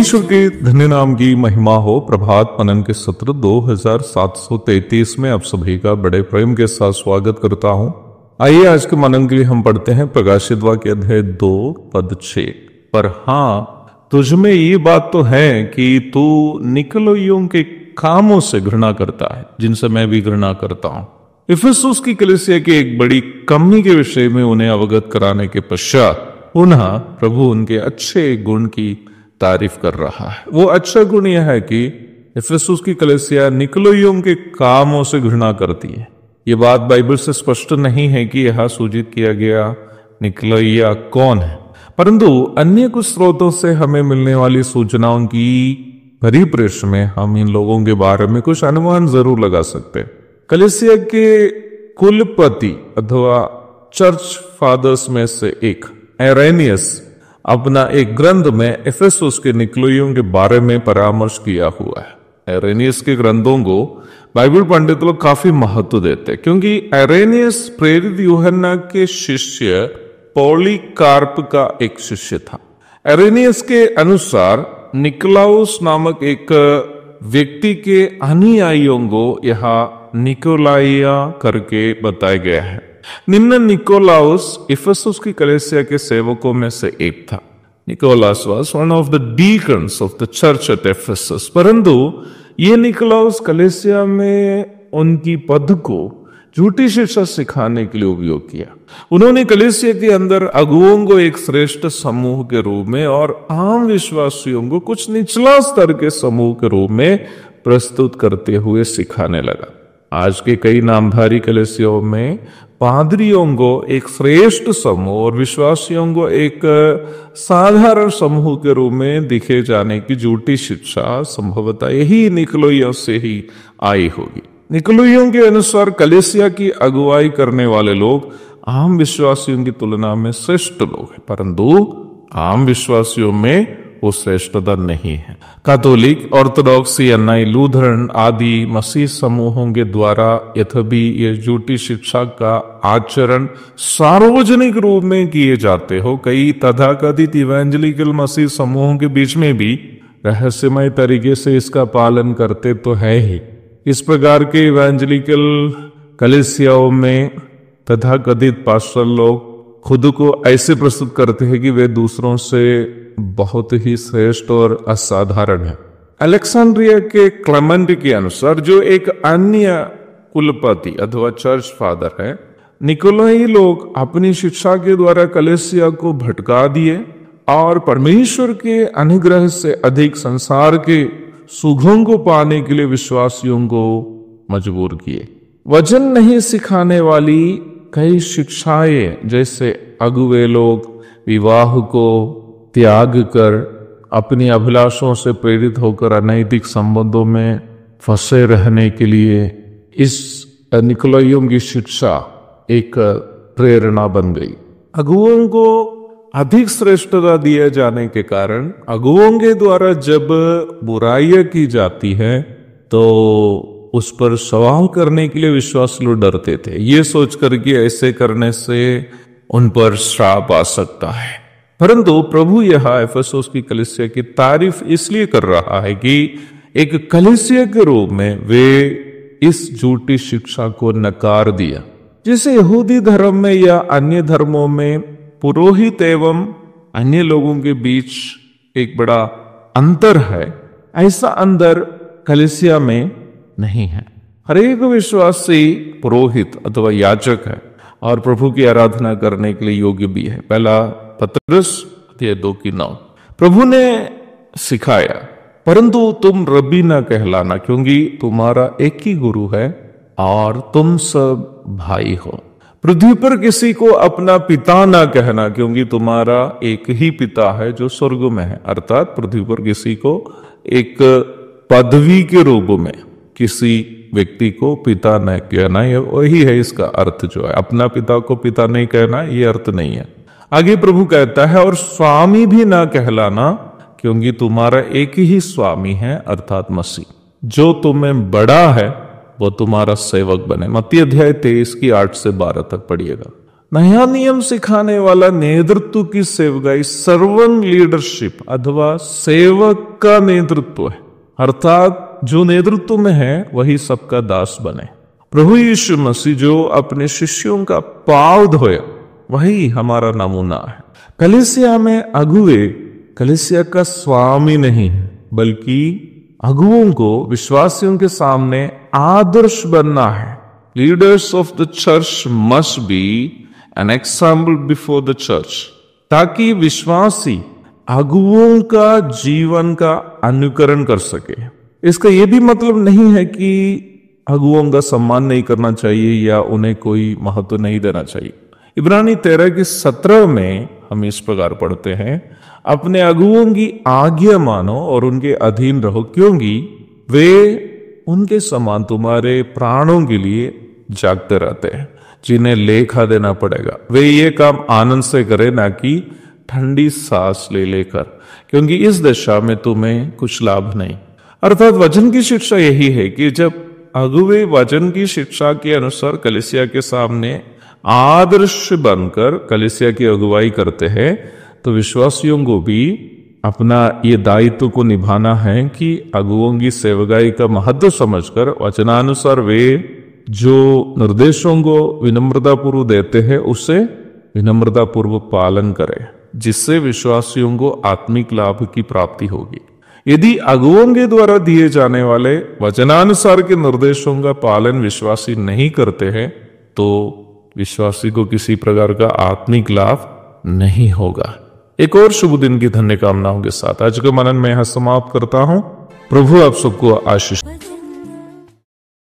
परमेश्वर के धन्य नाम की महिमा हो। प्रभात मनन के सत्र 2733 में आप सभी का बड़े प्रेम के साथ स्वागत करता हूं। आइए आज के मनन के लिए हम पढ़ते हैं प्रकाशित वाक्य अध्याय 2 पद 6। पर हाँ, तुझमें ये बात तो है कि तू निकलोइयों के कामों से घृणा करता है, जिनसे मैं भी घृणा करता हूं। इफिसुस की कलीसिया की एक बड़ी कमी के विषय में उन्हें अवगत कराने के पश्चात पुनः प्रभु उनके अच्छे गुण की तारीफ कर रहा है। वो अच्छा गुण यह है कि इफिसुस की कलीसिया निकलोइयों के कामों से घृणा करती है। ये बात बाइबल से स्पष्ट नहीं है कि यह सूचित किया गया निकलोइया कौन है, परंतु अन्य कुछ स्रोतों से हमें मिलने वाली सूचनाओं की परिप्रेक्ष्य में हम इन लोगों के बारे में कुछ अनुमान जरूर लगा सकते हैं। कलीसिया के कुलपति अथवा चर्च फादर्स में से एक एरेनियस अपना एक ग्रंथ में इफिसुस के निकलोइयों के बारे में परामर्श किया हुआ है। एरेनियस के ग्रंथों को बाइबल पंडित लोग काफी महत्व देते हैं, क्योंकि एरेनियस प्रेरित यूहन्ना के शिष्य पॉलीकार्प का एक शिष्य था। एरेनियस के अनुसार निकोलाउस नामक एक व्यक्ति के अनुयायियों को यहाँ निकोलाइया करके बताया गया है। निम्न निकोलाउस इफिसुस की कलीसिया के सेवकों में से एक था। Nicholas was one of the deacons of the church at Ephesus. परंतु ये निकोलाउस कलीसिया में उनकी पद को झूठी शिक्षा सिखाने के लिए उपयोग किया। उन्होंने कलीसिया के अंदर अगुओं को एक श्रेष्ठ समूह के रूप में और आम विश्वासियों को कुछ निचला स्तर के समूह के रूप में प्रस्तुत करते हुए सिखाने लगा। आज के कई नामधारी कलीसियाओं में पादरियों को एक श्रेष्ठ समूह और विश्वासियों को एक साधारण समूह के रूप में दिखे जाने की झूठी शिक्षा संभवतः यही निकलोइयों से ही आई होगी। निकलोइयों के अनुसार कलीसिया की अगुवाई करने वाले लोग आम विश्वासियों की तुलना में श्रेष्ठ लोग हैं, परंतु आम विश्वासियों में वो श्रेष्ठता नहीं है। कैथोलिक, ऑर्थोडॉक्सी, अन्नाई, लूथरन आदि मसीह समूहों के द्वारा यद्यपि ये झूठी शिक्षा का आचरण सार्वजनिक रूप में किए जाते हो, कई तथाकथित इवेंजलिकल मसीह समूहों के बीच में भी रहस्यमय तरीके से इसका पालन करते तो है ही। इस प्रकार के इवेंजलिकल कलीसियाओं में तथाकथित पास्टर लोग खुद को ऐसे प्रस्तुत करते हैं कि वे दूसरों से बहुत ही श्रेष्ठ और असाधारण है। अलेक्जेंड्रिया के क्लेमेंट के अनुसार, जो एक अन्य कुलपति अथवा चर्च फादर है, निकोलाई लोग अपनी शिक्षा के द्वारा कलीसिया को भटका दिए और परमेश्वर के अनुग्रह से अधिक संसार के सुखों को पाने के लिए विश्वासियों को मजबूर किए। वचन नहीं सिखाने वाली कई शिक्षाएं, जैसे अगुवे लोग विवाह को त्याग कर अपनी अभिलाषों से प्रेरित होकर अनैतिक संबंधों में फंसे रहने के लिए, इस निकोलाइयों की शिक्षा एक प्रेरणा बन गई। अगुओं को अधिक श्रेष्ठता दिए जाने के कारण अगुओं के द्वारा जब बुराइयां की जाती है तो उस पर सवाल करने के लिए विश्वासी लोग डरते थे, ये सोचकर कि ऐसे करने से उन पर श्राप आ सकता है। परंतु प्रभु यह इफिसुस की कलीसिया की तारीफ इसलिए कर रहा है कि एक कलीसिया के रूप में वे इस झूठी शिक्षा को नकार दिया। जैसे यहूदी धर्म में या अन्य धर्मों में पुरोहित एवं अन्य लोगों के बीच एक बड़ा अंतर है, ऐसा अंतर कलीसिया में नहीं है। हर एक विश्वासी पुरोहित अथवा याजक है और प्रभु की आराधना करने के लिए योग्य भी है। पहला पतरस 2:9 प्रभु ने सिखाया, परंतु तुम रब्बी न कहलाना, क्योंकि तुम्हारा एक ही गुरु है और तुम सब भाई हो। पृथ्वी पर किसी को अपना पिता ना कहना, क्योंकि तुम्हारा एक ही पिता है जो स्वर्ग में है। अर्थात पृथ्वी पर किसी को एक पदवी के रूप में किसी व्यक्ति को पिता न कहना, ये वही है इसका अर्थ जो है। अपना पिता को पिता नहीं कहना, ये अर्थ नहीं है। आगे प्रभु कहता है, और स्वामी भी ना कहलाना, क्योंकि तुम्हारा एक ही स्वामी है अर्थात मसीह। जो तुम्हें बड़ा है वो तुम्हारा सेवक बने। मत्ती अध्याय 23 की 8 से 12 तक पढ़िएगा। नया नियम सिखाने वाला नेतृत्व की सेवकाई सर्वेंट लीडरशिप अथवा सेवक का नेतृत्व है, अर्थात जो नेतृत्व में है वही सबका दास बने। प्रभु यीशु मसीह जो अपने शिष्यों का पांव धोया वही हमारा नमूना है। कलीसिया में अगुवे कलीसिया का स्वामी नहीं है, बल्कि अगुवों को विश्वासियों के सामने आदर्श बनना है। Leaders of the church must be an example before the church, ताकि विश्वासी अगुवों का जीवन का अनुकरण कर सके। इसका यह भी मतलब नहीं है कि अगुवों का सम्मान नहीं करना चाहिए या उन्हें कोई महत्व नहीं देना चाहिए। इब्रानी 13:17 में हम इस प्रकार पढ़ते हैं, अपने अगुवों की आज्ञा मानो और उनके अधीन रहो, क्योंकि वे उनके समान तुम्हारे प्राणों के लिए जागते रहते हैं, जिन्हें लेखा देना पड़ेगा। वे ये काम आनंद से करें, ना कि ठंडी सांस ले लेकर, क्योंकि इस दशा में तुम्हें कुछ लाभ नहीं। अर्थात वचन की शिक्षा यही है कि जब अगुवे वचन की शिक्षा के अनुसार कलीसिया के सामने आदर्श बनकर कलीसिया की अगुवाई करते हैं, तो विश्वासियों को भी अपना ये दायित्व को निभाना है कि अगुवों की सेवकाई का महत्व समझकर वचनानुसार वे जो निर्देशों को विनम्रतापूर्वक देते हैं उसे विनम्रतापूर्वक पालन करें, जिससे विश्वासियों को आत्मिक लाभ की प्राप्ति होगी। यदि अगुवों के द्वारा दिए जाने वाले वचनानुसार के निर्देशों का पालन विश्वासी नहीं करते हैं, तो विश्वासी को किसी प्रकार का आत्मिक लाभ नहीं होगा। एक और शुभ दिन की धन्य कामनाओं के साथ आज के मनन में यहां समाप्त करता हूं। प्रभु आप सबको आशीष